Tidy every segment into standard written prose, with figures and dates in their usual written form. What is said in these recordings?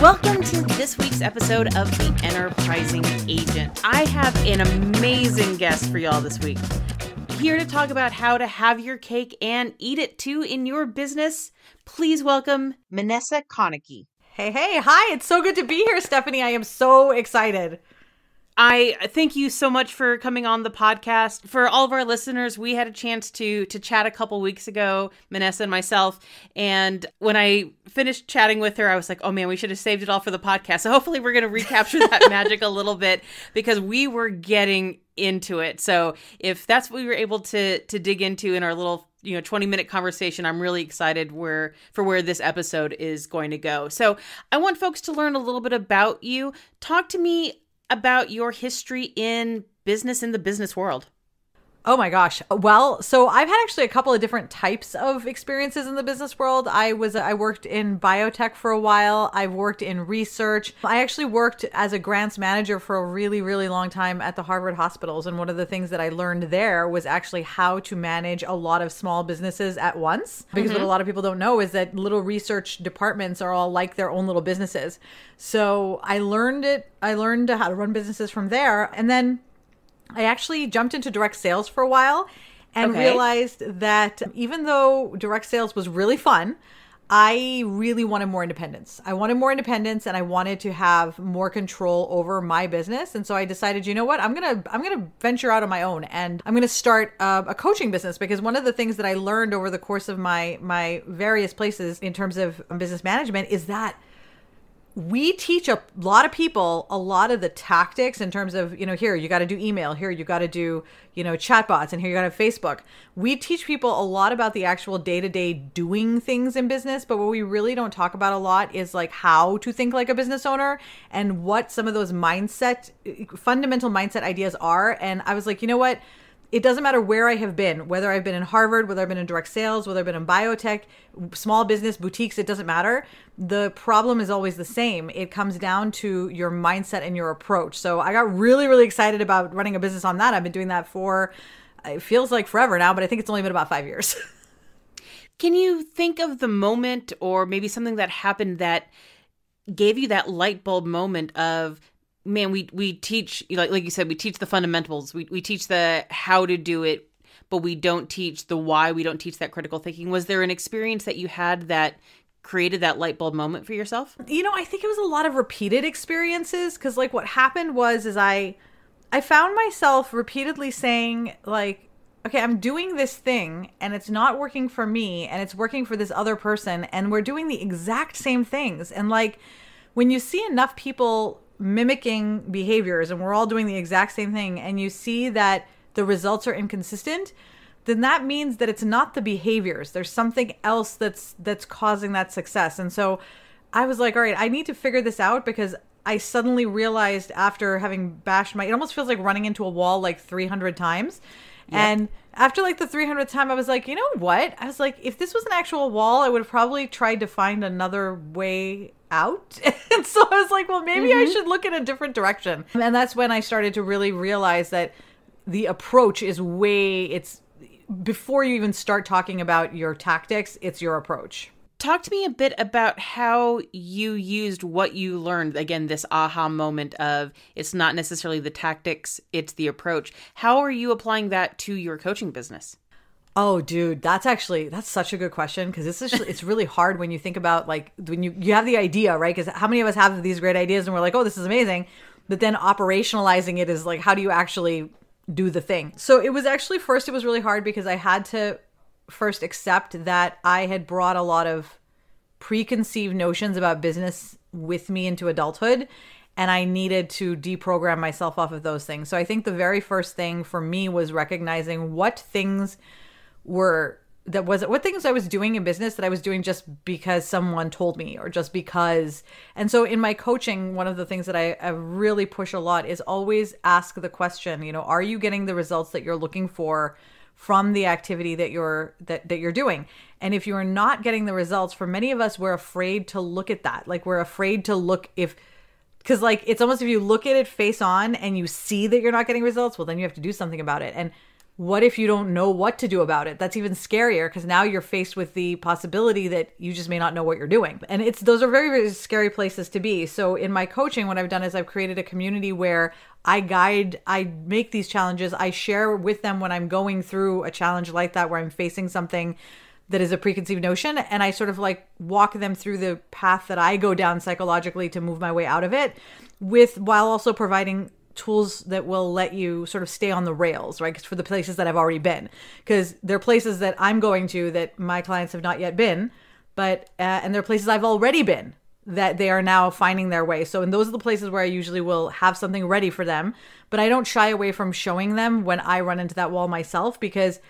Welcome to this week's episode of The Enterprising Agent. I have an amazing guest for y'all this week. Here to talk about how to have your cake and eat it too in your business. Please welcome Minessa Konecky. Hey, hi. It's so good to be here, Stephanie. I am so excited. I thank you so much for coming on the podcast. For all of our listeners, we had a chance to chat a couple weeks ago, Minessa and myself. And when I finished chatting with her, I was like, oh man, we should have saved it all for the podcast. So hopefully we're going to recapture that magic a little bit because we were getting into it. So if that's what we were able to dig into in our little 20-minute conversation, I'm really excited for where this episode is going to go. So I want folks to learn a little bit about you. Talk to me about your history in business, in the business world. Oh my gosh. Well, so I've had actually a couple of different types of experiences in the business world. I worked in biotech for a while. I've worked in research. I actually worked as a grants manager for a really, really long time at the Harvard hospitals. And one of the things that I learned there was actually how to manage a lot of small businesses at once. Because what a lot of people don't know is that little research departments are all like their own little businesses. So I learned how to run businesses from there. And then I actually jumped into direct sales for a while and realized that even though direct sales was really fun, I really wanted more independence. I wanted more independence and I wanted to have more control over my business. And so I decided, you know what, I'm going to venture out on my own and I'm going to start a coaching business, because one of the things that I learned over the course of my various places in terms of business management is that we teach a lot of people a lot of the tactics in terms of, here, you got to do email, here, you got to do, chatbots, and here you got to have Facebook. We teach people a lot about the actual day-to-day doing things in business, but what we really don't talk about a lot is like how to think like a business owner and what some of those fundamental mindset ideas are. And I was like, you know what? It doesn't matter where I have been, whether I've been in Harvard, whether I've been in direct sales, whether I've been in biotech, small business, boutiques, it doesn't matter. The problem is always the same. It comes down to your mindset and your approach. So I got really, really excited about running a business on that. I've been doing that for, it feels like forever now, but I think it's only been about 5 years. Can you think of the moment or maybe something that happened that gave you that light bulb moment of, man, we teach, like you said, we teach the fundamentals. We teach the how to do it, but we don't teach the why. We don't teach that critical thinking. Was there an experience that you had that created that light bulb moment for yourself? I think it was a lot of repeated experiences, because like what happened was I found myself repeatedly saying like, okay, I'm doing this thing and it's not working for me and it's working for this other person and we're doing the exact same things. And like when you see enough people mimicking behaviors and we're all doing the exact same thing and you see that the results are inconsistent, then that means that it's not the behaviors. There's something else that's causing that success. And so I was like, all right, I need to figure this out, because I suddenly realized after having bashed it almost feels like running into a wall like 300 times. Yep. And after like the 300th time, I was like, you know what? I was like, if this was an actual wall, I would have probably tried to find another way out. And so I was like, well, maybe I should look in a different direction. And that's when I started to really realize that the approach is it's before you even start talking about your tactics, it's your approach. Talk to me a bit about how you used what you learned. Again, this aha moment of it's not necessarily the tactics, it's the approach. How are you applying that to your coaching business? Oh, dude, that's such a good question, because it's really hard when you think about like when you have the idea, right? Because how many of us have these great ideas and we're like, oh, this is amazing. But then operationalizing it is like, how do you actually do the thing? So it was actually first, it was really hard because I had to first accept that I had brought a lot of preconceived notions about business with me into adulthood, and I needed to deprogram myself off of those things. So I think the very first thing for me was recognizing what things I was doing in business that I was doing just because someone told me, or just because. And so in my coaching, one of the things that I really push a lot is always ask the question, are you getting the results that you're looking for from the activity that you're doing? And if you're not getting the results, for many of us, we're afraid to look at that. Like we're afraid to look because like it's almost if you look at it face on and you see that you're not getting results, well, then you have to do something about it. And what if you don't know what to do about it? That's even scarier because now you're faced with the possibility that you just may not know what you're doing. And those are very, very scary places to be. So in my coaching, what I've done is I've created a community where I make these challenges. I share with them when I'm going through a challenge like that, where I'm facing something that is a preconceived notion. And I sort of like walk them through the path that I go down psychologically to move my way out of it, while also providing tools that will let you sort of stay on the rails, right? 'Cause for the places that I've already been, because there are places that I'm going to that my clients have not yet been, but and there are places I've already been that they are now finding their way. So, and those are the places where I usually will have something ready for them, but I don't shy away from showing them when I run into that wall myself, because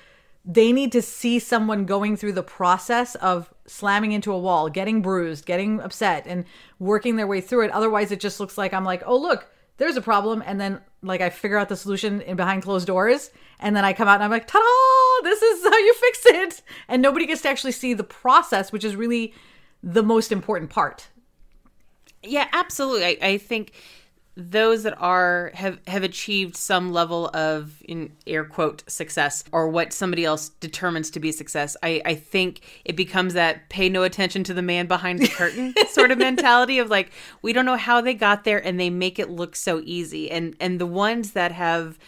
they need to see someone going through the process of slamming into a wall, getting bruised, getting upset, and working their way through it. Otherwise, it just looks like I'm like, oh, look, there's a problem. And then like I figure out the solution in behind closed doors. And then I come out and I'm like, ta-da, this is how you fix it. And nobody gets to actually see the process, which is really the most important part. Yeah, absolutely. I think those that have achieved some level of, in air quote, success, or what somebody else determines to be success, I think it becomes that pay no attention to the man behind the curtain sort of mentality of like, we don't know how they got there and they make it look so easy. And the ones that have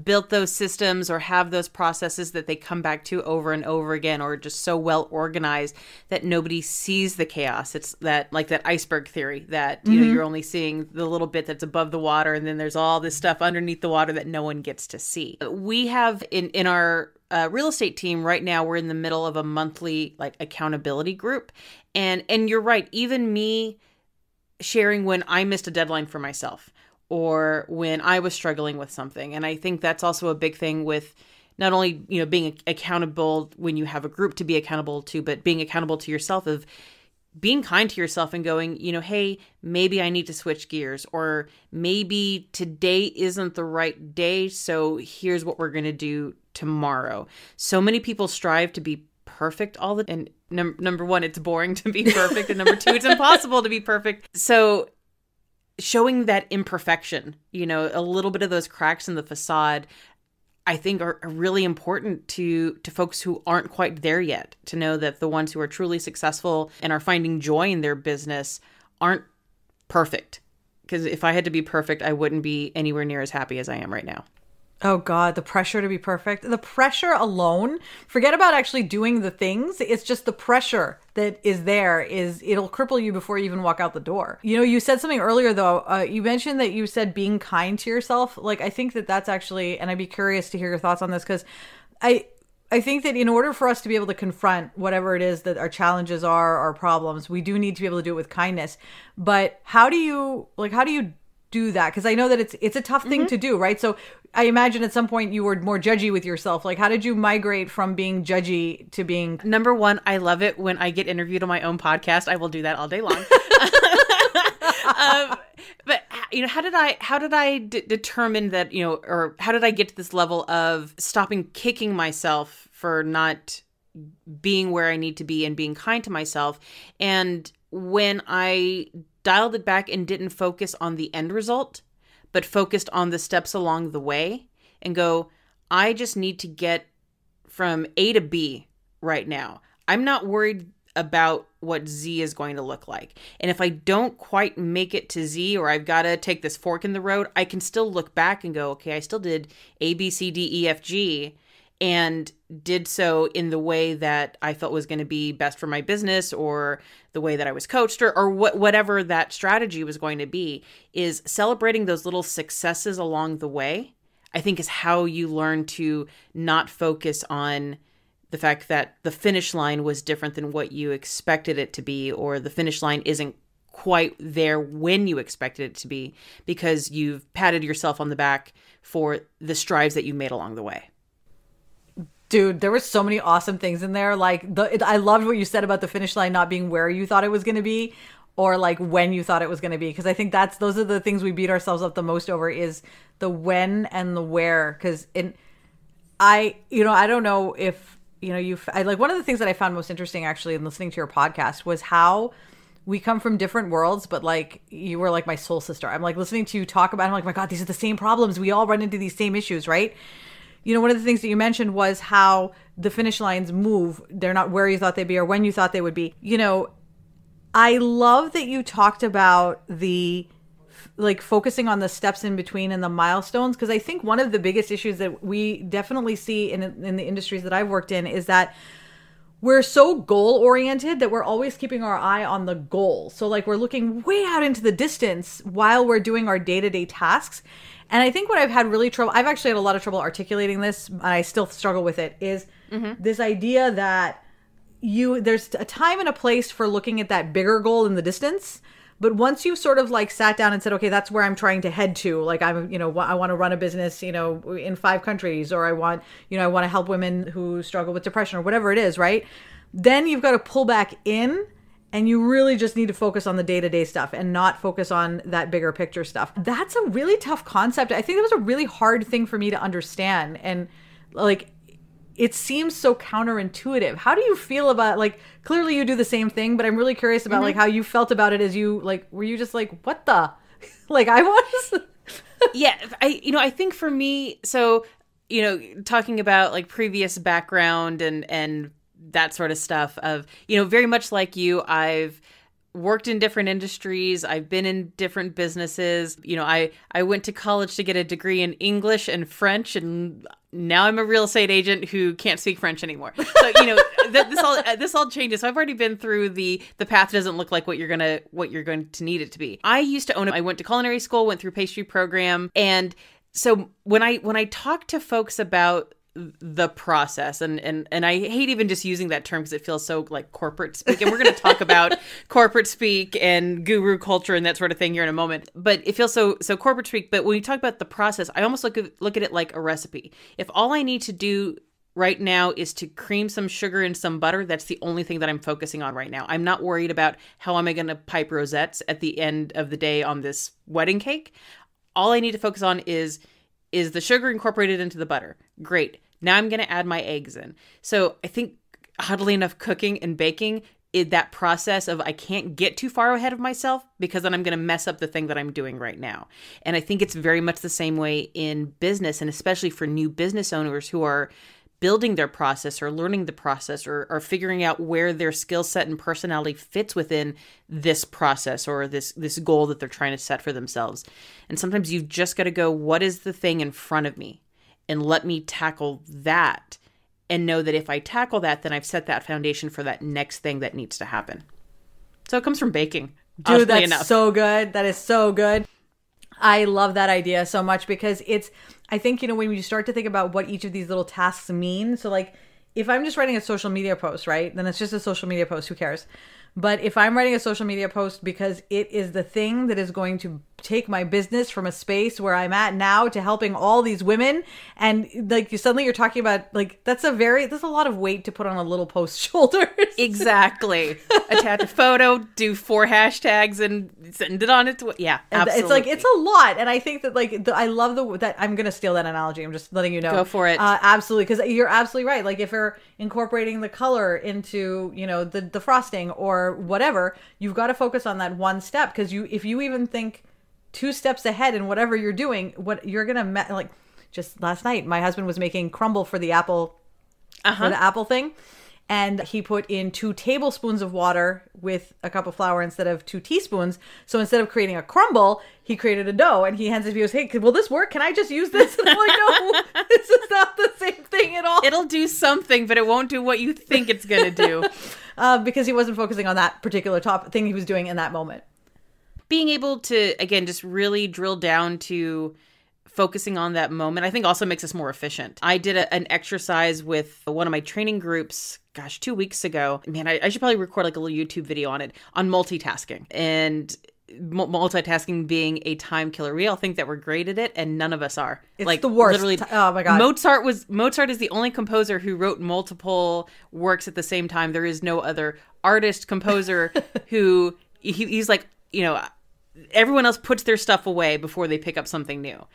built those systems or have those processes that they come back to over and over again, or just so well organized that nobody sees the chaos. It's that, like that iceberg theory that, you know, you're only seeing the little bit that's above the water, and then there's all this stuff underneath the water that no one gets to see. We have in our real estate team right now, we're in the middle of a monthly like accountability group. And you're right. Even me sharing when I missed a deadline for myself, or when I was struggling with something. And I think that's also a big thing with not only, you know, being accountable when you have a group to be accountable to, but being accountable to yourself, of being kind to yourself and going, you know, hey, maybe I need to switch gears, or maybe today isn't the right day, so here's what we're going to do tomorrow. So many people strive to be perfect all the time. And number one, it's boring to be perfect. And number two, it's impossible to be perfect. So showing that imperfection, you know, a little bit of those cracks in the facade, I think are really important to folks who aren't quite there yet, to know that the ones who are truly successful and are finding joy in their business aren't perfect. Because if I had to be perfect, I wouldn't be anywhere near as happy as I am right now. Oh God, the pressure to be perfect. The pressure alone, forget about actually doing the things. It's just the pressure that is there, it'll cripple you before you even walk out the door. You know, you said something earlier though. You mentioned that you said being kind to yourself. Like, I think that's actually, and I'd be curious to hear your thoughts on this, because I think that in order for us to be able to confront whatever it is that our challenges are, our problems, we do need to be able to do it with kindness. But how do you do that? Because I know that it's a tough thing to do, right? So I imagine at some point you were more judgy with yourself. Like, how did you migrate from being judgy to being... Number one, I love it when I get interviewed on my own podcast. I will do that all day long. But you know, how did I determine that, you know, or how did I get to this level of stopping kicking myself for not being where I need to be and being kind to myself? And when I dialed it back and didn't focus on the end result, but focused on the steps along the way, and go, I just need to get from A to B right now. I'm not worried about what Z is going to look like. And if I don't quite make it to Z, or I've got to take this fork in the road, I can still look back and go, okay, I still did A, B, C, D, E, F, G, and did so in the way that I felt was going to be best for my business, or the way that I was coached, or whatever that strategy was going to be. Is celebrating those little successes along the way, I think, is how you learn to not focus on the fact that the finish line was different than what you expected it to be, or the finish line isn't quite there when you expected it to be, because you've patted yourself on the back for the strides that you made along the way. Dude, there were so many awesome things in there. Like, I loved what you said about the finish line not being where you thought it was going to be, or like when you thought it was going to be. Because I think those are the things we beat ourselves up the most over, is the when and the where. Because I don't know if, you know, like one of the things that I found most interesting actually in listening to your podcast was how we come from different worlds, but like you were like my soul sister. I'm like listening to you talk about it, I'm like, my God, these are the same problems. We all run into these same issues, right? one of the things that you mentioned was how the finish lines move. They're not where you thought they'd be or when you thought they would be. I love that you talked about the focusing on the steps in between and the milestones, because I think one of the biggest issues that we definitely see in the industries that I've worked in is that we're so goal oriented that we're always keeping our eye on the goal. So we're looking way out into the distance while we're doing our day-to-day tasks. And I think what I've actually had a lot of trouble articulating this, and I still struggle with it, is this idea that there's a time and a place for looking at that bigger goal in the distance. But once you've sort of sat down and said, okay, that's where I'm trying to head to, I want to run a business, in 5 countries, or I want to help women who struggle with depression or whatever it is, right? Then you've got to pull back in, and you really just need to focus on the day-to-day stuff and not focus on that bigger picture stuff. That's a really tough concept. I think that was a really hard thing for me to understand. And it seems so counterintuitive. How do you feel about, clearly you do the same thing, but I'm really curious about how you felt about it as you, were you just what the, I was? Yeah. I think for me, so, talking about previous background and that sort of stuff of, very much like you, I've worked in different industries. I've been in different businesses. I went to college to get a degree in English and French, and now I'm a real estate agent who can't speak French anymore. So, this all changes. So I've already been through the path doesn't look like what you're going to need it to be. I used to own it. I went to culinary school, went through pastry program. And so when I talk to folks about the process, and I hate even just using that term because it feels so corporate speak, and we're going to talk about corporate speak and guru culture and that sort of thing here in a moment, but it feels so corporate speak. But when you talk about the process, I almost look at it like a recipe. If all I need to do right now is to cream some sugar and some butter, that's the only thing that I'm focusing on right now. I'm not worried about how am I going to pipe rosettes at the end of the day on this wedding cake. All I need to focus on is the sugar incorporated into the butter. Great. Now I'm going to add my eggs in. So I think, oddly enough, cooking and baking is that process of I can't get too far ahead of myself because then I'm going to mess up the thing that I'm doing right now. And I think it's very much the same way in business, and especially for new business owners who are building their process or learning the process or figuring out where their skill set and personality fits within this process or this goal that they're trying to set for themselves. And sometimes you've just got to go, what is the thing in front of me? And let me tackle that, and know that if I tackle that, then I've set that foundation for that next thing that needs to happen. So it comes from baking. Dude, that's so good. That is so good. I love that idea so much because I think, when you start to think about what each of these little tasks mean. So if I'm just writing a social media post, right, then it's just a social media post. Who cares? But if I'm writing a social media post because it is the thing that is going to take my business from a space where I'm at now to helping all these women, and suddenly you're talking about there's a lot of weight to put on a little post's shoulders. Exactly. Attach a photo, do 4 hashtags, and send it on its way. Yeah, absolutely. It's a lot, and I think that I love that. I'm gonna steal that analogy. I'm just letting you know. Go for it. Absolutely, because you're absolutely right. If you're incorporating the color into the frosting or whatever, you've got to focus on that one step, because if you even think 2 steps ahead in whatever you're doing, what you're gonna just last night my husband was making crumble for the apple for the apple thing, and he put in 2 tablespoons of water with a cup of flour instead of 2 teaspoons. So instead of creating a crumble, he created a dough, and he hands it to me. He goes, "Hey, will this work? Can I just use this?" And I'm like, "No, this is not the same thing at all. It'll do something, but it won't do what you think it's gonna do." Because he wasn't focusing on that particular thing he was doing in that moment. Being able to, again, just really drill down to focusing on that moment, I think also makes us more efficient. I did an exercise with one of my training groups, 2 weeks ago. Man, I should probably record a little YouTube video on it, on multitasking. And multitasking being a time killer. We all think that we're great at it, and none of us are. It's the worst. Literally, oh my God. Mozart is the only composer who wrote multiple works at the same time. There is no other artist, composer who he's everyone else puts their stuff away before they pick up something new.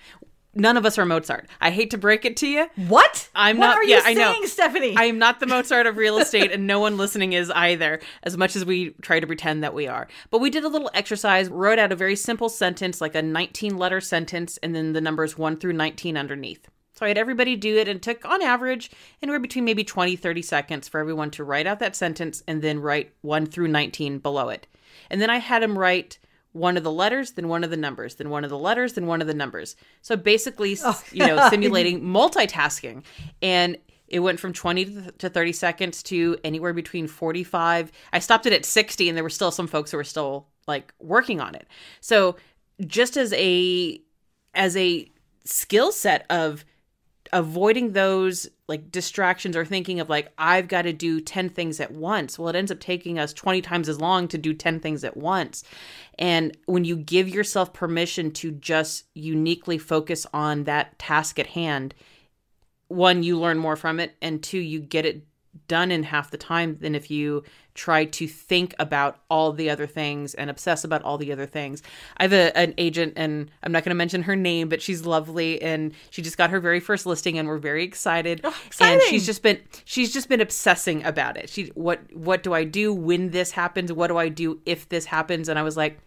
None of us are Mozart. I hate to break it to you. What? I'm what not. Are you saying, Stephanie? I am not the Mozart of real estate, and no one listening is either, as much as we try to pretend that we are. But we did a little exercise, wrote out a very simple sentence, like a 19-letter sentence, and then the numbers 1 through 19 underneath. So I had everybody do it, and it took, on average, anywhere between maybe 20, 30 seconds for everyone to write out that sentence and then write 1 through 19 below it. And then I had them write one of the letters, then one of the numbers, then one of the letters, then one of the numbers. So basically, simulating multitasking. And it went from 20 to 30 seconds to anywhere between 45. I stopped it at 60, and there were still some folks who were still like working on it. So just as a skill set of avoiding those like distractions or thinking of like, I've got to do 10 things at once. Well, it ends up taking us 20 times as long to do 10 things at once. And when you give yourself permission to just uniquely focus on that task at hand, one, you learn more from it, and two, you get it done in half the time than if you try to think about all the other things and obsess about all the other things. I have an agent, and I'm not going to mention her name, but she's lovely, and she just got her very first listing, and we're very excited. Oh, exciting. And she's just been obsessing about it. What do I do when this happens? What do I do if this happens? And I was like,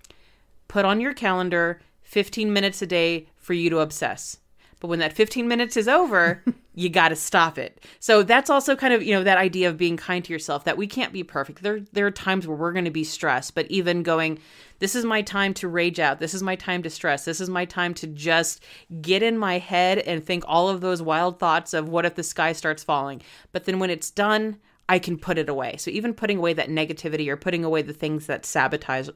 put on your calendar 15 minutes a day for you to obsess. But when that 15 minutes is over, you got to stop it. So that's also kind of, that idea of being kind to yourself, that we can't be perfect. There are times where we're going to be stressed, but even going, this is my time to rage out. This is my time to stress. This is my time to just get in my head and think all of those wild thoughts of what if the sky starts falling. But then when it's done, I can put it away. So even putting away that negativity or putting away the things that sabotage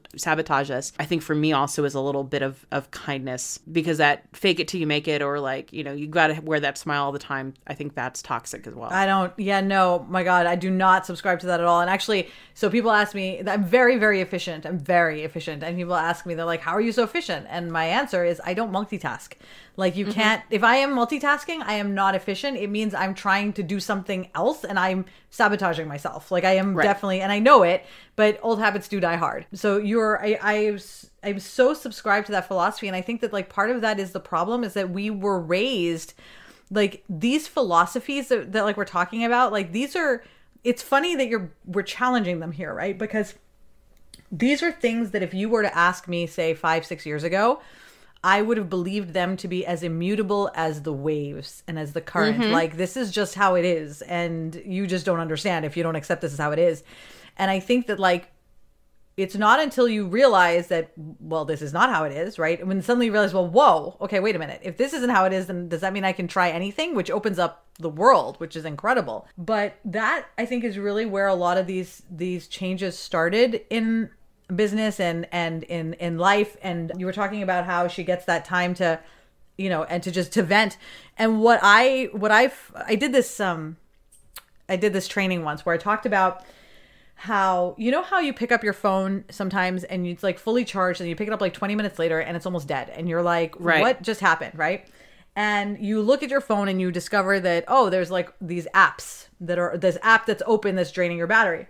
us, I think for me also is a little bit of kindness, because that fake it till you make it, or like, you got to wear that smile all the time. I think that's toxic as well. My God, I do not subscribe to that at all. And actually, so people ask me, I'm very, very efficient. I'm very efficient. And people ask me, they're like, how are you so efficient? And my answer is, I don't multitask. Like you can't, if I am multitasking, I am not efficient. It means I'm trying to do something else and I'm sabotaging myself. Like I am definitely, and I know it, but old habits do die hard. So I'm so subscribed to that philosophy. And I think that like part of that is the problem is that we were raised like these philosophies that like we're talking about, like it's funny that we're challenging them here, right? Because these are things that if you were to ask me, say 5-6 years ago, I would have believed them to be as immutable as the waves and as the current. Mm-hmm. Like, this is just how it is. And you just don't understand if you don't accept this is how it is. And I think that, like, it's not until you realize that, well, this is not how it is, right? And when suddenly you realize, well, whoa, okay, wait a minute. If this isn't how it is, then does that mean I can try anything? Which opens up the world, which is incredible. But that, I think, is really where a lot of these changes started in business and in life. And you were talking about how she gets that time to, and to vent. And I did this training once where I talked about how, how you pick up your phone sometimes and it's like fully charged and you pick it up like 20 minutes later and it's almost dead. And you're like, what just happened? Right. And you look at your phone and you discover that, there's like these apps this app that's open that's draining your battery.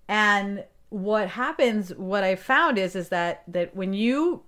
And what I found is that when you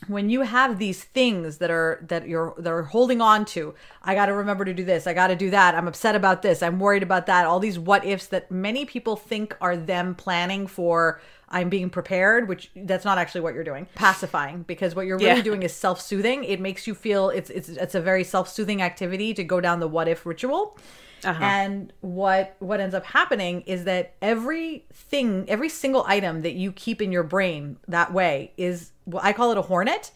have these things that are holding on to, I got to remember to do this, I got to do that, I'm upset about this, I'm worried about that, all these what ifs that many people think are them planning for, I'm being prepared, which that's not actually what you're doing. Pacifying, because what you're really doing is self-soothing. It makes you feel it's a very self-soothing activity to go down the what if ritual. Uh-huh. And what ends up happening is that every single item that you keep in your brain that way is, well, I call it a hornet,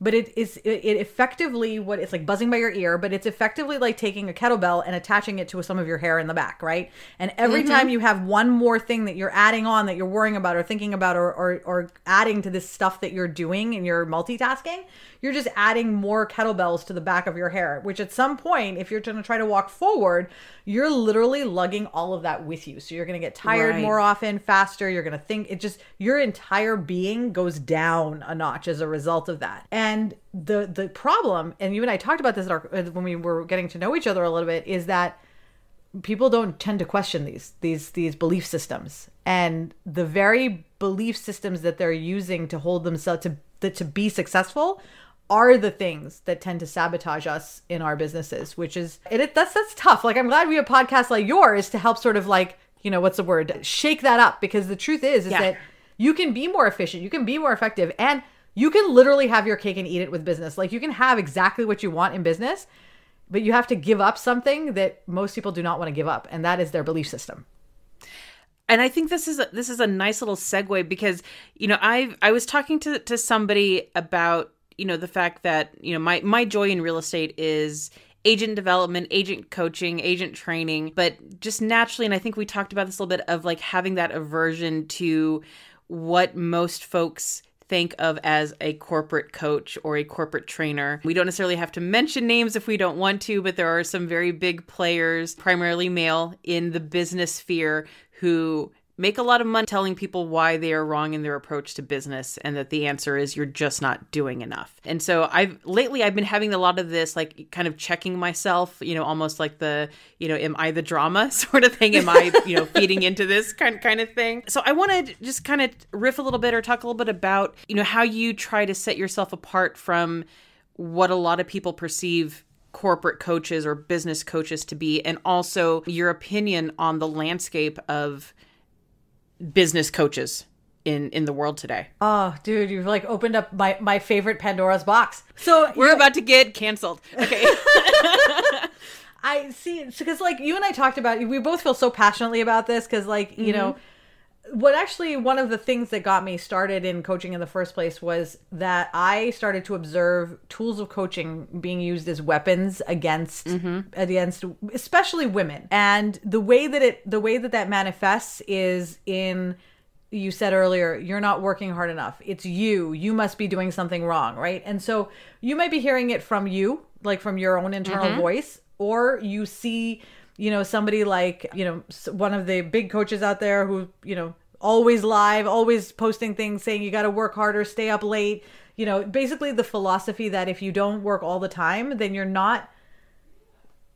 but it effectively it's like buzzing by your ear, but it's effectively like taking a kettlebell and attaching it to some of your hair in the back, right? And every time you have one more thing that you're adding on that you're worrying about or thinking about or adding to this stuff that you're doing and you're multitasking, you're just adding more kettlebells to the back of your hair, which at some point, if you're going to try to walk forward, you're literally lugging all of that with you. So you're going to get tired more often, faster. You're going to think your entire being goes down a notch as a result of that. And the problem, and you and I talked about this when we were getting to know each other a little bit, is that people don't tend to question these belief systems, and the very belief systems that they're using to hold themselves to be successful are the things that tend to sabotage us in our businesses, which is that's tough. Like, I'm glad we have podcasts like yours to help sort of like, what's the word? Shake that up, because the truth is that you can be more efficient, you can be more effective, and you can literally have your cake and eat it with business. Like, you can have exactly what you want in business, but you have to give up something that most people do not want to give up, and that is their belief system. And I think this is a nice little segue because, I was talking to somebody about, the fact that, my joy in real estate is agent development, agent coaching, agent training, but just naturally, and I think we talked about this a little bit of like having that aversion to what most folks think of as a corporate coach or a corporate trainer. We don't necessarily have to mention names if we don't want to, but there are some very big players, primarily male, in the business sphere who make a lot of money telling people why they are wrong in their approach to business and that the answer is you're just not doing enough. And so I've been having a lot of this, like kind of checking myself, almost like the, am I the drama sort of thing? Am I, feeding into this kind of thing? So I want to just kind of riff a little bit or talk a little bit about, how you try to set yourself apart from what a lot of people perceive corporate coaches or business coaches to be, and also your opinion on the landscape of business coaches in the world today. Oh, dude, you've like opened up my favorite Pandora's box. So we're about to get canceled. Okay. I see, because like you and I talked about, we both feel so passionately about this because like, what actually one of the things that got me started in coaching in the first place was that I started to observe tools of coaching being used as weapons against especially women. And the way that manifests is in, you said earlier, you're not working hard enough. It's you must be doing something wrong, right? And so you might be hearing it from you, like from your own internal voice, or you see somebody like, one of the big coaches out there who, always live, always posting things saying you got to work harder, stay up late, basically the philosophy that if you don't work all the time, then you're not,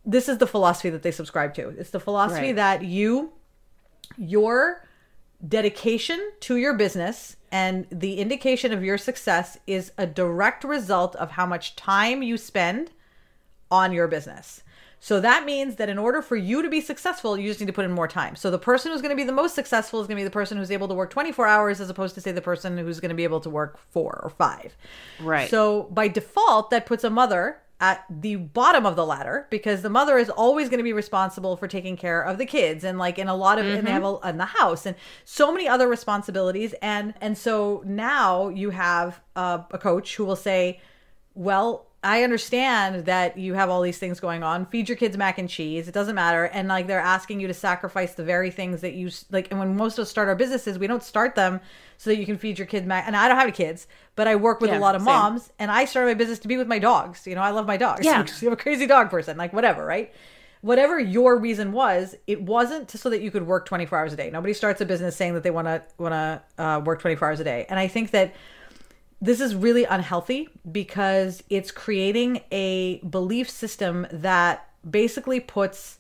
this is the philosophy that they subscribe to. It's the philosophy that your dedication to your business and the indication of your success is a direct result of how much time you spend on your business. So that means that in order for you to be successful, you just need to put in more time. So the person who's going to be the most successful is going to be the person who's able to work 24 hours as opposed to, say, the person who's going to be able to work 4 or 5. Right. So by default, that puts a mother at the bottom of the ladder because the mother is always going to be responsible for taking care of the kids and like in a lot of and they have in the house and so many other responsibilities. And so now you have a coach who will say, well, I understand that you have all these things going on. Feed your kids mac and cheese. It doesn't matter. And like they're asking you to sacrifice the very things that you like. And when most of us start our businesses, we don't start them so that you can feed your kids mac. And I don't have any kids, but I work with a lot of moms. And I started my business to be with my dogs. I love my dogs. Yeah. I'm a crazy dog person, like whatever, right? Whatever your reason was, it wasn't so that you could work 24 hours a day. Nobody starts a business saying that they want to work 24 hours a day. And I think that this is really unhealthy because it's creating a belief system that basically puts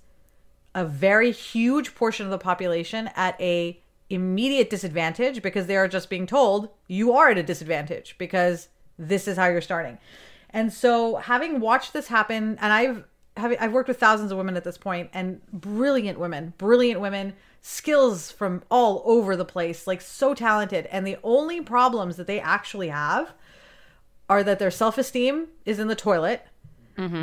a very huge portion of the population at a immediate disadvantage because they are just being told you are at a disadvantage because this is how you're starting. And so having watched this happen, and I've worked with thousands of women at this point and brilliant women, skills from all over the place, like so talented. And the only problems that they actually have are that their self-esteem is in the toilet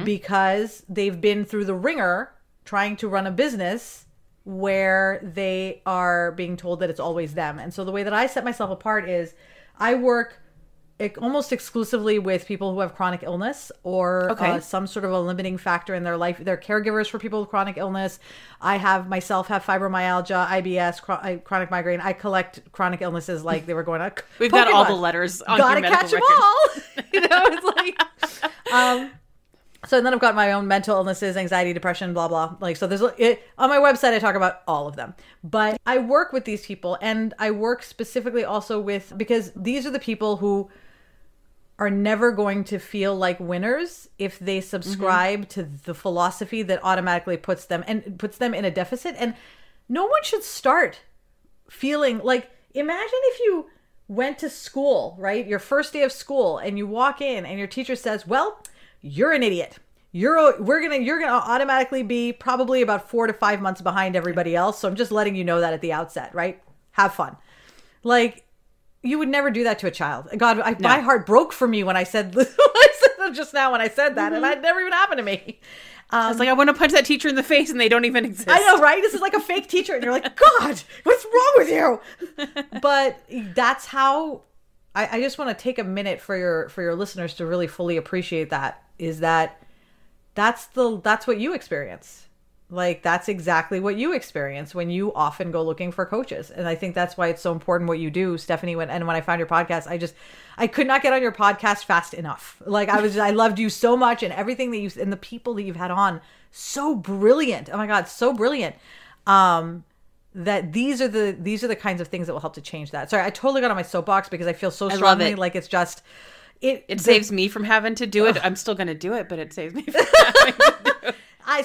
because they've been through the ringer trying to run a business where they are being told that it's always them. And so the way that I set myself apart is I work almost exclusively with people who have chronic illness or some sort of a limiting factor in their life. They're caregivers for people with chronic illness. I have fibromyalgia, IBS, chronic migraine. I collect chronic illnesses like they were going on. We've got all the letters on your medical record. Gotta catch them all. It's like... So then I've got my own mental illnesses, anxiety, depression, blah, blah. Like, so there's on my website, I talk about all of them, but I work with these people and I work specifically also because these are the people who are never going to feel like winners if they subscribe to the philosophy that automatically puts them in a deficit. And no one should start feeling like, imagine if you went to school, right? Your first day of school and you walk in and your teacher says, well, you're an idiot. You're gonna automatically be probably about 4 to 5 months behind everybody else. So I'm just letting you know that at the outset, right? Have fun. Like, You would never do that to a child. God, No. my heart broke for me when I said, I said just now when I said that, and that never even happened to me. It's like, I want to punch that teacher in the face and they don't even exist. I know, right? This is like a fake teacher, and you're like, God, what's wrong with you? But that's how I just want to take a minute for your listeners to really fully appreciate that. Is that's what you experience. Like, that's exactly what you experience when you often go looking for coaches. And I think that's why it's so important what you do, Stephanie. When I found your podcast, I could not get on your podcast fast enough. Like, I loved you so much, and everything that and the people that you've had on, so brilliant. Oh my God, so brilliant. That these are the kinds of things that will help to change that. Sorry, I totally got on my soapbox because I feel so strongly like it's just, it saves me from having to do it. I'm still going to do it, but it saves me from having to do it.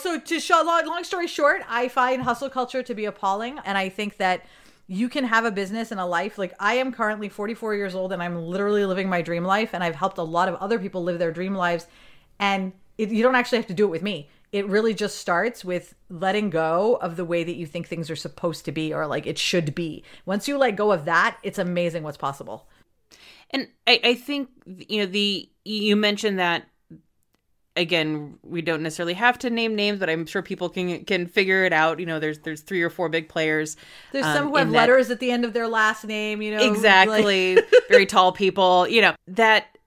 So to show, long story short, I find hustle culture to be appalling. And I think that you can have a business and a life. Like, I am currently 44 years old and I'm literally living my dream life. And I've helped a lot of other people live their dream lives. And you don't actually have to do it with me. It really just starts with letting go of the way that you think things are supposed to be, or like it should be. Once you let go of that, it's amazing what's possible. And I think, you mentioned that, again, we don't necessarily have to name names, but I'm sure people can figure it out. There's 3 or 4 big players. There's some who have letters at the end of their last name, Exactly. Like... very tall people, that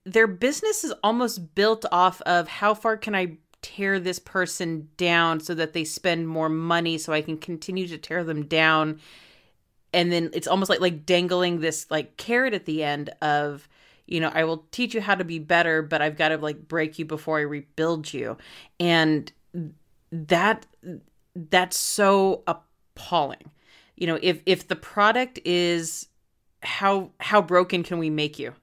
their business is almost built off of how far can I tear this person down so that they spend more money so I can continue to tear them down. And then it's almost like dangling this like carrot at the end of, I will teach you how to be better, but I've got to like break you before I rebuild you. And that's so appalling. If the product is how broken can we make you?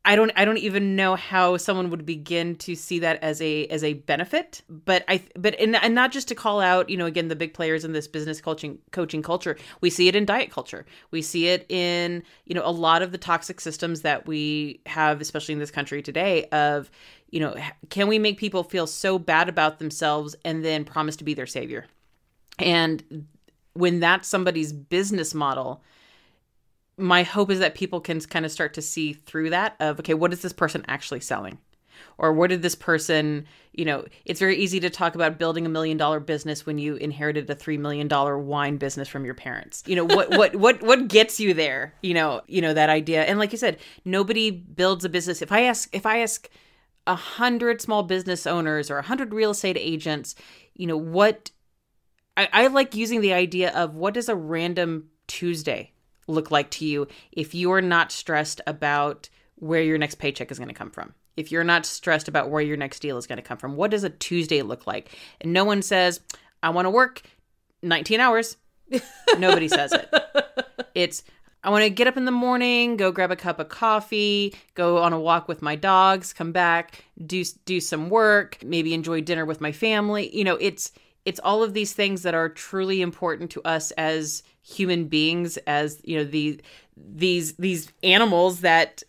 I don't even know how someone would begin to see that as a benefit, but not just to call out, again, the big players in this business coaching culture. We see it in diet culture. We see it in, a lot of the toxic systems that we have, especially in this country today, of, can we make people feel so bad about themselves and then promise to be their savior? And when that's somebody's business model, my hope is that people can kind of start to see through that of, okay, what is this person actually selling? Or what did this person, it's very easy to talk about building $1 million business when you inherited a $3 million wine business from your parents. What gets you there? That idea. And like you said, nobody builds a business. If I ask 100 small business owners or 100 real estate agents, what I like using the idea of, what does a random Tuesday look like to you if you are not stressed about where your next paycheck is going to come from? If you're not stressed about where your next deal is going to come from, what does a Tuesday look like? And no one says, I want to work 19 hours. Nobody says it. It's, I want to get up in the morning, go grab a cup of coffee, go on a walk with my dogs, come back, do some work, maybe enjoy dinner with my family. It's all of these things that are truly important to us as human beings, as these animals that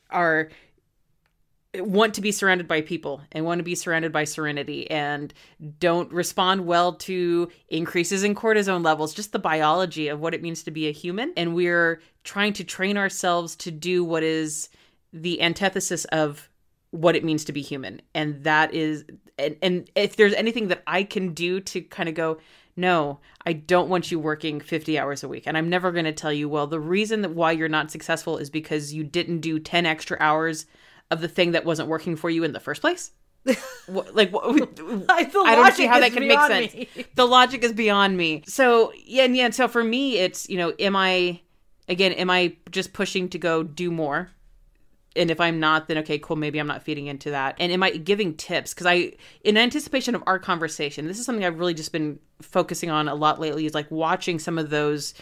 want to be surrounded by people and want to be surrounded by serenity and don't respond well to increases in cortisone levels, just the biology of what it means to be a human. And we're trying to train ourselves to do what is the antithesis of what it means to be human. And that is, and if there's anything that I can do to kind of go, no, I don't want you working 50 hours a week. And I'm never going to tell you, well, the reason that why you're not successful is because you didn't do 10 extra hours of the thing that wasn't working for you in the first place. I don't see how that can make sense. The logic is beyond me. So yeah. So for me, it's, am I just pushing to go do more? And if I'm not, then okay, cool, maybe I'm not feeding into that. And am I giving tips? Because in anticipation of our conversation, this is something I've really just been focusing on a lot lately, is like watching some of those,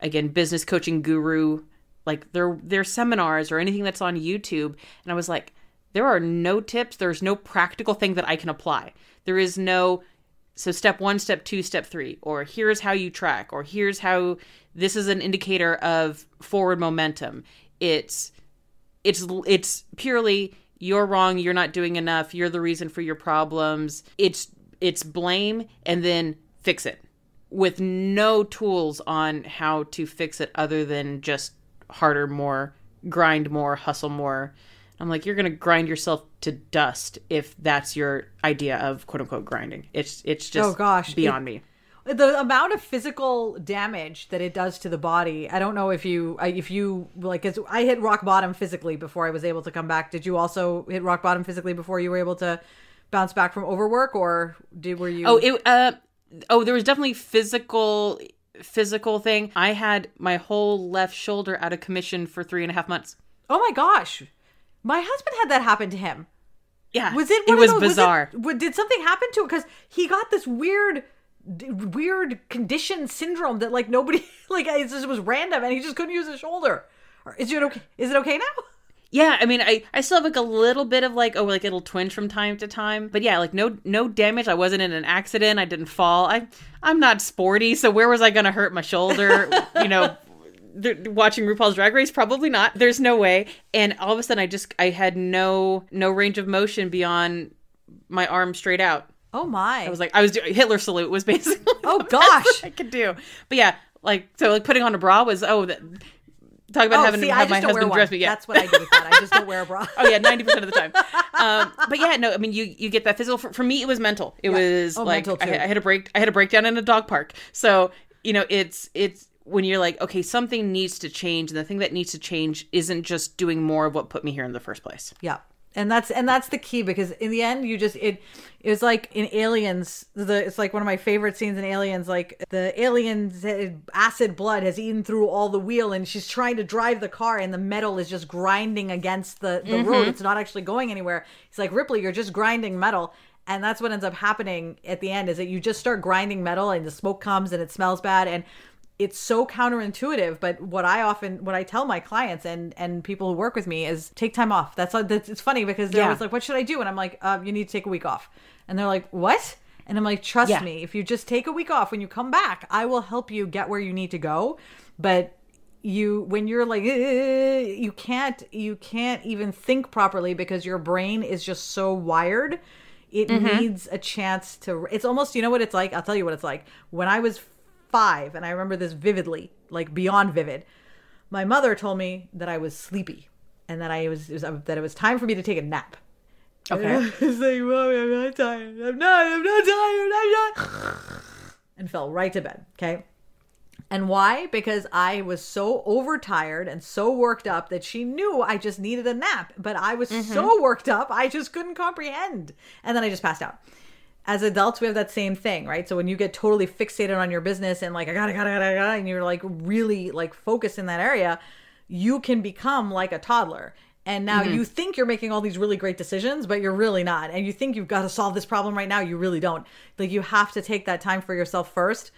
again, business coaching guru, like their seminars or anything that's on YouTube. And I was like, there are no tips. There's no practical thing that I can apply. There is no, so step 1, step 2, step 3, or here's how you track, or here's how this is an indicator of forward momentum. It's purely, you're wrong, you're not doing enough, you're the reason for your problems. It's blame and then fix it, with no tools on how to fix it other than just harder, more, grind more, hustle more. I'm like, you're going to grind yourself to dust if that's your idea of quote unquote grinding. It's just oh gosh, beyond me. The amount of physical damage that it does to the body. I don't know if you like, I hit rock bottom physically before I was able to come back. Did you also hit rock bottom physically before you were able to bounce back from overwork, or were you? There was definitely physical thing. I had my whole left shoulder out of commission for 3.5 months. Oh my gosh. My husband had that happen to him. Yeah. It was bizarre. Did something happen to it? Because he got this weird condition syndrome that like nobody, like it just was random and he just couldn't use his shoulder. Is it okay? Is it okay now? Yeah, I mean, I still have like a little bit of like, it'll twinge from time to time. But yeah, like no damage. I wasn't in an accident. I didn't fall. I'm not sporty. So where was I going to hurt my shoulder? Watching RuPaul's Drag Race? Probably not. There's no way. And all of a sudden I had no range of motion beyond my arm straight out. Oh my. I was doing Hitler salute was basically oh gosh what I could do. But yeah, putting on a bra was talk about having to have my husband dress me. Yeah, that's what I do with that. I just don't wear a bra. Oh yeah, 90% of the time. But yeah, no, I mean you get that physical. For me, it was mental. It was like I had a breakdown in a dog park. So it's when you're like, okay, something needs to change, and the thing that needs to change isn't just doing more of what put me here in the first place. Yeah. And that's the key, because in the end, it was like in Aliens, it's like one of my favorite scenes in Aliens, like the alien's acid blood has eaten through all the wheel and she's trying to drive the car and the metal is just grinding against the road. It's not actually going anywhere. It's like, Ripley, you're just grinding metal. And that's what ends up happening at the end, is that you just start grinding metal and the smoke comes and it smells bad. And it's so counterintuitive, but what I tell my clients and people who work with me is take time off. It's funny because they're always like, what should I do? And I'm like, you need to take a week off. And they're like, what? And I'm like, trust me, if you just take a week off, when you come back, I will help you get where you need to go. But when you're like, you can't even think properly because your brain is just so wired. It needs a chance to, it's almost, you know what it's like? I'll tell you what it's like. When I was 5, and I remember this vividly, like beyond vivid, my mother told me that I was sleepy and that that it was time for me to take a nap. Okay. And I was like, Mommy, I'm not tired. I'm not tired. And fell right to bed. Okay. And why? Because I was so overtired and so worked up that she knew I just needed a nap, but I was so worked up, I just couldn't comprehend. And then I just passed out. As adults, we have that same thing, right? So when you get totally fixated on your business and like, I gotta, and you're like really like focused in that area, you can become like a toddler. And now you think you're making all these really great decisions, but you're really not. And you think you've got to solve this problem right now. You really don't. Like, you have to take that time for yourself first,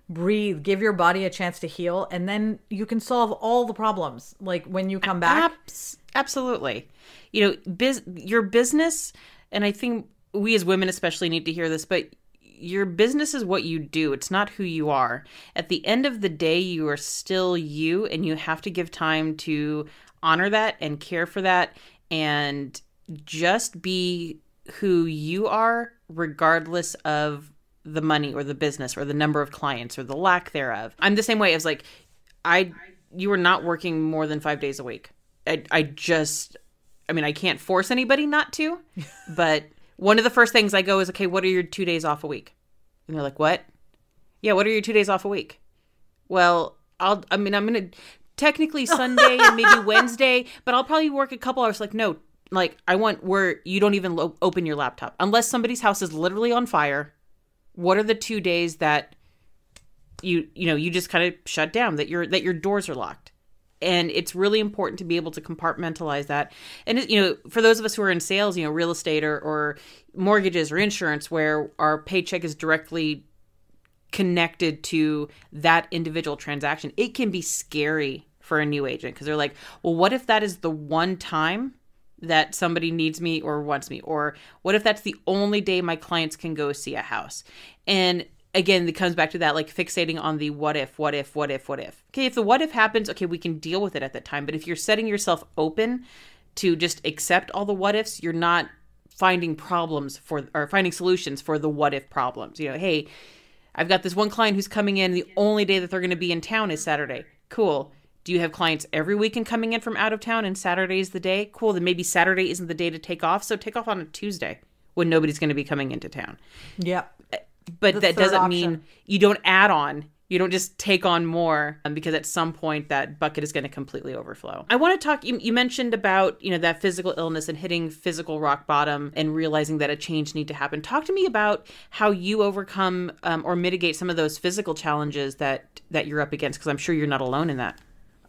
breathe, give your body a chance to heal, and then you can solve all the problems. Like when you come back. Absolutely. Your business, and I think we as women especially need to hear this, but your business is what you do. It's not who you are. At the end of the day, you are still you, and you have to give time to honor that and care for that and just be who you are, regardless of the money or the business or the number of clients or the lack thereof. I'm the same way as like, you are not working more than 5 days a week. I can't force anybody not to, but one of the first things I go is, okay, what are your 2 days off a week? And they're like, what? Yeah, what are your 2 days off a week? Well, I'm going to technically Sunday and maybe Wednesday, but I'll probably work a couple hours. Like, no, like I want where you don't even open your laptop. Unless somebody's house is literally on fire, what are the 2 days that you just kind of shut down, that your doors are locked? And it's really important to be able to compartmentalize that. And, for those of us who are in sales, real estate or mortgages or insurance, where our paycheck is directly connected to that individual transaction, it can be scary for a new agent because they're like, well, what if that is the one time that somebody needs me or wants me? Or what if that's the only day my clients can go see a house? And again, it comes back to that, like fixating on the what if. Okay, if the what if happens, okay, we can deal with it at that time. But if you're setting yourself open to just accept all the what ifs, you're not finding finding solutions for the what if problems. Hey, I've got this one client who's coming in. The only day that they're going to be in town is Saturday. Cool. Do you have clients every weekend coming in from out of town and Saturday is the day? Cool. Then maybe Saturday isn't the day to take off. So take off on a Tuesday when nobody's going to be coming into town. Yep. But that doesn't mean you don't add on. You don't just take on more, because at some point that bucket is going to completely overflow. I want to talk, you mentioned about, that physical illness and hitting physical rock bottom and realizing that a change need to happen. Talk to me about how you overcome or mitigate some of those physical challenges that you're up against, because I'm sure you're not alone in that.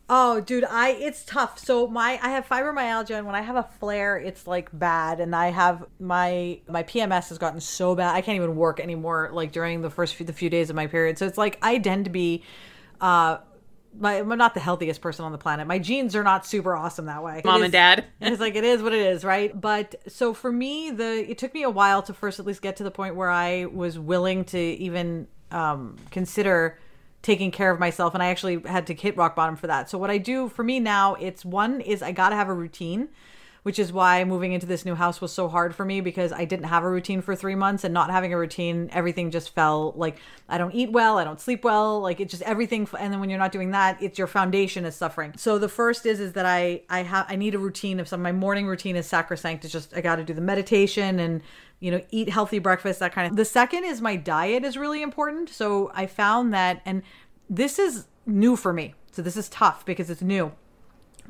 Oh, dude, it's tough. So I have fibromyalgia, and when I have a flare, it's like bad. And I have my PMS has gotten so bad. I can't even work anymore, like during the few days of my period. So it's like, I tend to be, I'm not the healthiest person on the planet. My genes are not super awesome that way. Mom and dad. It's like, it is what it is, right? But so for me, it took me a while to first at least get to the point where I was willing to even consider taking care of myself, and I actually had to hit rock bottom for that. So what I do for me now, it's one is I got to have a routine, which is why moving into this new house was so hard for me, because I didn't have a routine for 3 months, and not having a routine, everything just fell. Like, I don't eat well, I don't sleep well, like it just everything. And then when you're not doing that, it's your foundation is suffering. So the first is that I need a routine of some. My morning routine is sacrosanct. It's just, I got to do the meditation and eat healthy breakfast, that kind of. The second is my diet is really important. So I found that, and this is new for me. So this is tough because it's new.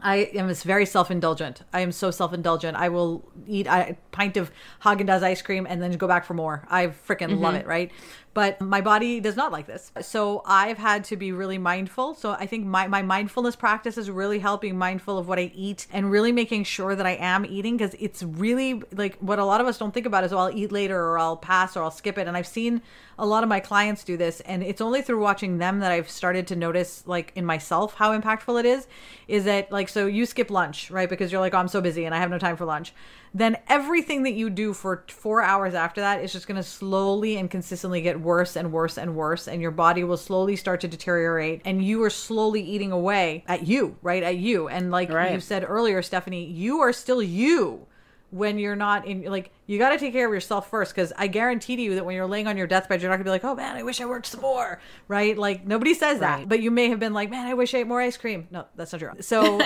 I am very self-indulgent. I am so self-indulgent. I will eat a pint of Haagen-Dazs ice cream and then go back for more. I freaking love it, right? But my body does not like this. So I've had to be really mindful. So I think my mindfulness practice is really helping, mindful of what I eat and really making sure that I am eating, because it's really like what a lot of us don't think about is, I'll eat later, or I'll pass, or I'll skip it. And I've seen a lot of my clients do this, and it's only through watching them that I've started to notice, like in myself, how impactful it is that like, so you skip lunch, right? Because you're like, oh, I'm so busy and I have no time for lunch. Then everything that you do for 4 hours after that is just going to slowly and consistently get worse and worse and worse. And your body will slowly start to deteriorate, and you are slowly eating away at you, right? At you. And like you said earlier, Stephanie, you are still you when you're not in, like, you got to take care of yourself first, because I guarantee to you that when you're laying on your deathbed, you're not gonna be like, oh man, I wish I worked some more, right? Like, nobody says that, but you may have been like, man, I wish I ate more ice cream. No, that's not true. So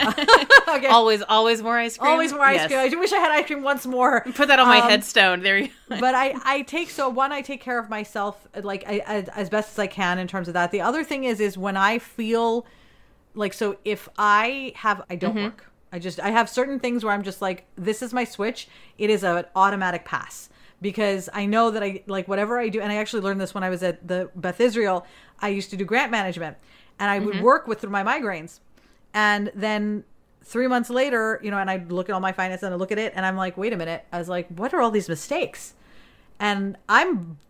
okay. always more ice cream. Always more ice cream. I wish I had ice cream once more. Put that on my headstone. There you go. But I take care of myself, like, as best as I can in terms of that. The other thing is when I feel like, so if I don't work. I have certain things where I'm just like, this is my switch. It is an automatic pass, because I know that I, like, whatever I do. And I actually learned this when I was at the Beth Israel. I used to do grant management, and I would work through my migraines. And then 3 months later, and I'd look at all my finances and I look at it and I'm like, wait a minute. I was like, what are all these mistakes? And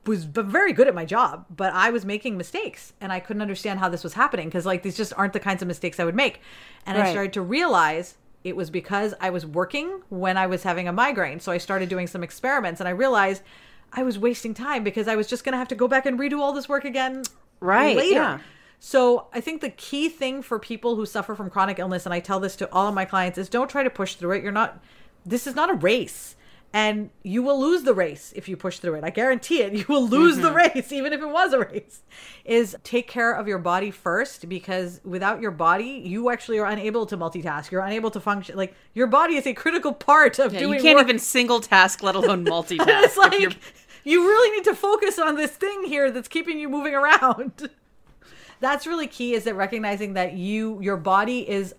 was very good at my job, but I was making mistakes, and I couldn't understand how this was happening, because like, these just aren't the kinds of mistakes I would make. And I started to realize it was because I was working when I was having a migraine. So I started doing some experiments, and I realized I was wasting time, because I was just going to have to go back and redo all this work again later. Yeah. So I think the key thing for people who suffer from chronic illness, and I tell this to all of my clients, is don't try to push through it. This is not a race. And you will lose the race if you push through it. I guarantee it. You will lose the race, even if it was a race. Is take care of your body first, because without your body, you actually are unable to multitask. You're unable to function. Like, your body is a critical part of doing You can't work. even single task, let alone multitask. It's like, you really need to focus on this thing here that's keeping you moving around. That's really key, is that recognizing that your body is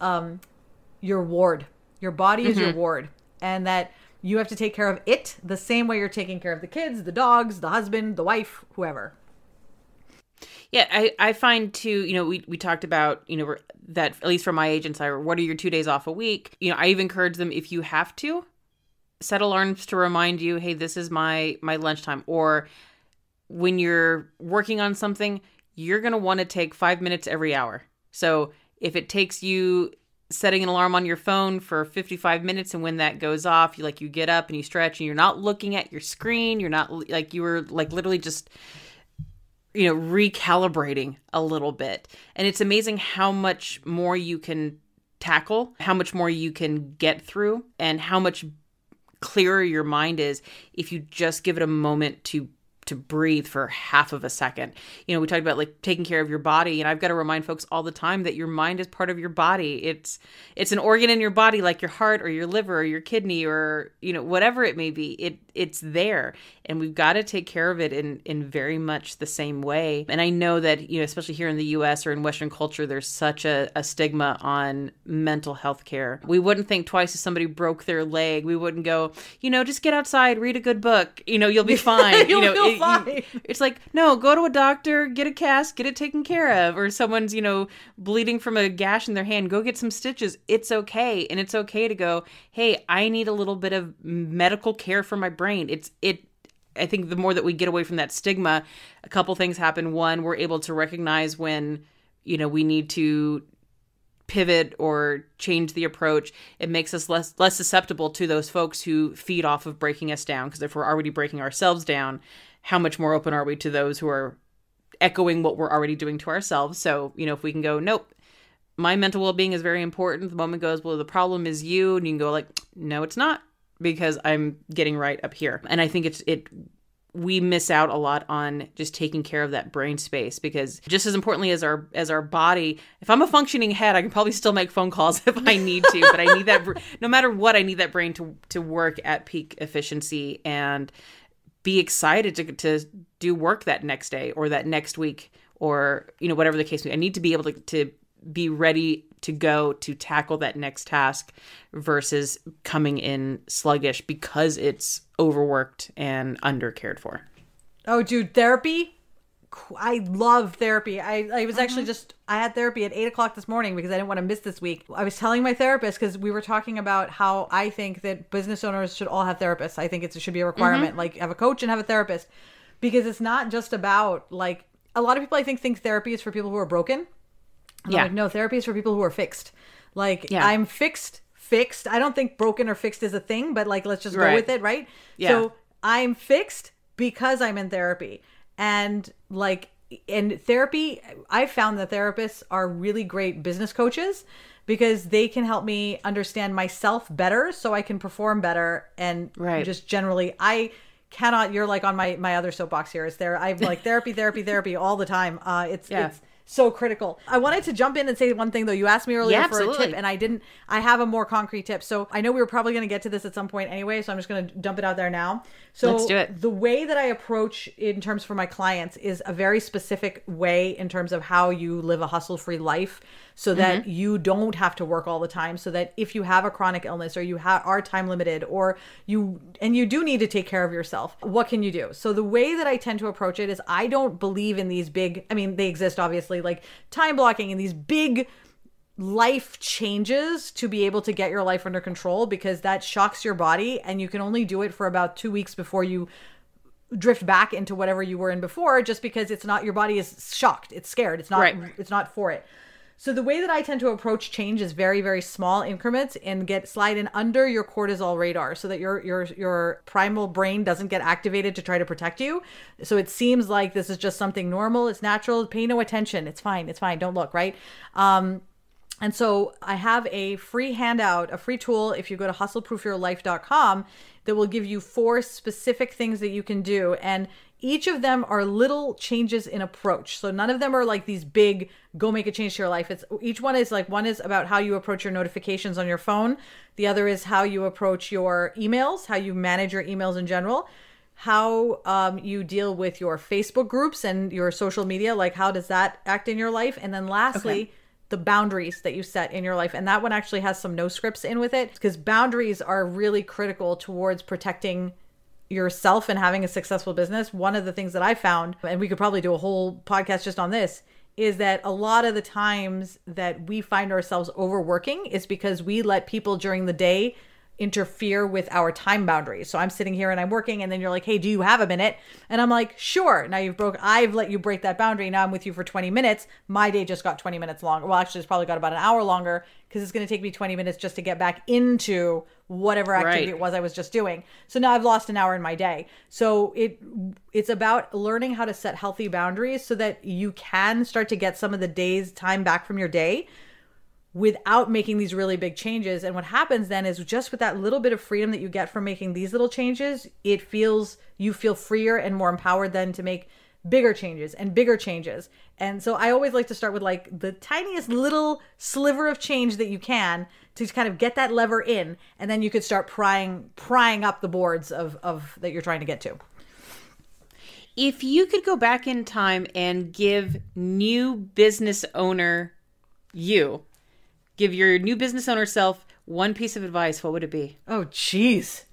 your ward. Your body is your ward. And that you have to take care of it the same way you're taking care of the kids, the dogs, the husband, the wife, whoever. Yeah, I find too, we talked about, that at least for my agents, what are your 2 days off a week? I even encourage them, if you have to, set alarms to remind you, hey, this is my lunchtime. Or when you're working on something, you're going to want to take 5 minutes every hour. So if it takes you setting an alarm on your phone for 55 minutes, and when that goes off, you get up and you stretch, and you're not looking at your screen, you're not like, you were like literally just recalibrating a little bit. And it's amazing how much more you can tackle, how much more you can get through, and how much clearer your mind is if you just give it a moment to breathe for half of a second. You know, we talked about like taking care of your body, and I've got to remind folks all the time that your mind is part of your body. It's an organ in your body, like your heart or your liver or your kidney or, you know, whatever it may be. It's there, and we've got to take care of it in very much the same way. And I know that, you know, especially here in the US or in Western culture, there's such a stigma on mental health care. We wouldn't think twice if somebody broke their leg. We wouldn't go, you know, just get outside, read a good book, you know, you'll be fine. It's like, no, go to a doctor, get a cast, get it taken care of. Or someone's, you know, bleeding from a gash in their hand, go get some stitches. It's okay. And it's okay to go, hey, I need a little bit of medical care for my brain. I think the more that we get away from that stigma, a couple things happen. One, we're able to recognize when, you know, we need to pivot or change the approach. It makes us less susceptible to those folks who feed off of breaking us down. Because if we're already breaking ourselves down, how much more open are we to those who are echoing what we're already doing to ourselves? So, you know, if we can go, nope, my mental well-being is very important. The moment goes, well, the problem is you. And you can go like, no, it's not, because I'm getting right up here. And I think we miss out a lot on just taking care of that brain space, because just as importantly as our body, if I'm a functioning head, I can probably still make phone calls if I need to, but I need that, no matter what, I need that brain to work at peak efficiency and be excited to do work that next day or that next week, or, you know, whatever the case may be. I need to be able to be ready to go to tackle that next task versus coming in sluggish because it's overworked and under cared for. Oh, dude, therapy. I love therapy. I was actually I had therapy at 8:00 this morning because I didn't want to miss this week. I was telling my therapist, because we were talking about how I think that business owners should all have therapists. I think it should be a requirement, like have a coach and have a therapist, because it's not just about, like, a lot of people I think therapy is for people who are broken. And I'm like, no, therapy is for people who are fixed. Like, I'm fixed. I don't think broken or fixed is a thing, but like, let's just go with it, right? Yeah. So I'm fixed because I'm in therapy. And like, in therapy, I found that therapists are really great business coaches, because they can help me understand myself better so I can perform better. And just generally, you're like on my other soapbox here. I'm like therapy all the time. It's so critical. I wanted to jump in and say one thing though. You asked me earlier for a tip, and I didn't. I have a more concrete tip. So I know we were probably going to get to this at some point anyway, so I'm just going to dump it out there now. So let's do it. The way that I approach in terms for my clients is a very specific way in terms of how you live a hustle-free life, so that you don't have to work all the time, so that if you have a chronic illness or you are time limited, or you do need to take care of yourself, what can you do? So the way that I tend to approach it is, I don't believe in these big, I mean, they exist obviously, like time blocking and these big life changes to be able to get your life under control, because that shocks your body, and you can only do it for about 2 weeks before you drift back into whatever you were in before, just because it's not, your body is shocked, it's scared, it's not for it. So the way that I tend to approach change is very, very small increments, and slide in under your cortisol radar, so that your primal brain doesn't get activated to try to protect you. So it seems like this is just something normal. It's natural. Pay no attention. It's fine. It's fine. Don't look, right? And so I have a free handout, a free tool, if you go to hustleproofyourlife.com, that will give you 4 specific things that you can do. And each of them are little changes in approach. So none of them are like these big, go make a change to your life. Each one is like, one is about how you approach your notifications on your phone. The other is how you approach your emails, how you manage your emails in general, how you deal with your Facebook groups and your social media, like how does that act in your life? And then lastly, the boundaries that you set in your life. And that one actually has some no scripts in with it, because boundaries are really critical towards protecting yourself and having a successful business. One of the things that I found, and we could probably do a whole podcast just on this, is that a lot of the times that we find ourselves overworking is because we let people during the day interfere with our time boundaries. So I'm sitting here and I'm working, and then you're like, hey, do you have a minute? And I'm like, sure. Now I've let you break that boundary. Now I'm with you for 20 minutes. My day just got 20 minutes longer. Well, actually, it's probably got about an hour longer, because it's going to take me 20 minutes just to get back into whatever activity it was I was just doing. So now I've lost an hour in my day. So it's about learning how to set healthy boundaries so that you can start to get some of the day's time back from your day without making these really big changes. And what happens then is just with that little bit of freedom that you get from making these little changes, you feel freer and more empowered then to make bigger changes and bigger changes. And so I always like to start with like the tiniest little sliver of change that you can to kind of get that lever in, and then you could start prying up the boards of that you're trying to get to. If you could go back in time and give your new business owner self one piece of advice, what would it be? Oh, geez.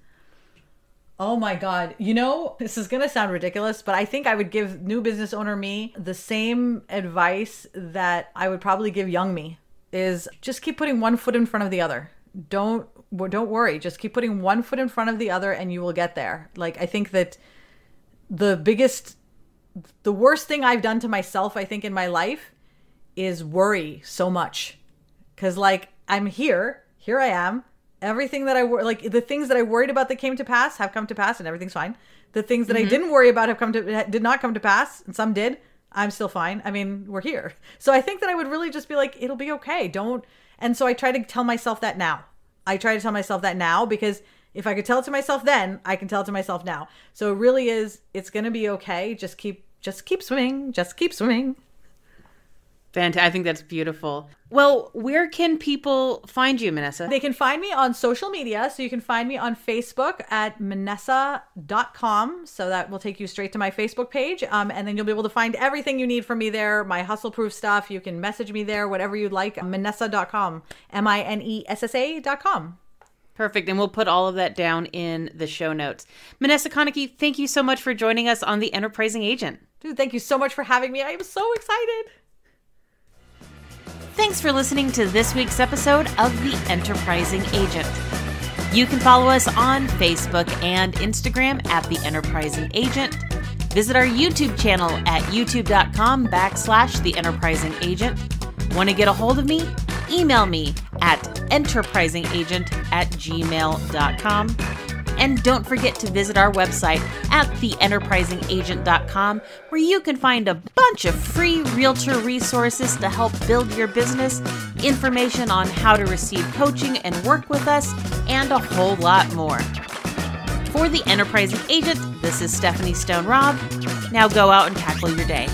Oh my God. You know, this is going to sound ridiculous, but I think I would give new business owner me the same advice that I would probably give young me, is just keep putting one foot in front of the other. Don't worry. Just keep putting one foot in front of the other and you will get there. Like, I think that the worst thing I've done to myself, I think, in my life is worry so much. Cause like, I'm here I am. Everything that the things that I worried about that came to pass have come to pass and everything's fine. The things that I didn't worry about did not come to pass, and some did. I'm still fine. I mean, we're here. So I think that I would really just be like, it'll be okay. And so I try to tell myself that now. Because if I could tell it to myself then, I can tell it to myself now. So it really is, it's going to be okay. Just keep swimming. Just keep swimming. Fantastic. I think that's beautiful. Well, where can people find you, Minessa? They can find me on social media. So you can find me on Facebook at Minessa.com. So that will take you straight to my Facebook page. And then you'll be able to find everything you need from me there. My hustle-proof stuff. You can message me there, whatever you'd like. Minessa.com. Minessa.com. Perfect. And we'll put all of that down in the show notes. Minessa Konecky, thank you so much for joining us on The Enterprising Agent. Dude, thank you so much for having me. I am so excited. Thanks for listening to this week's episode of The Enterprising Agent. You can follow us on Facebook and Instagram at The Enterprising Agent. Visit our YouTube channel at youtube.com/The Enterprising Agent. Want to get a hold of me? Email me at enterprisingagent@gmail.com. And don't forget to visit our website at theenterprisingagent.com, where you can find a bunch of free realtor resources to help build your business, information on how to receive coaching and work with us, and a whole lot more. For The Enterprising Agent, this is Stephanie Stone Robb. Now go out and tackle your day.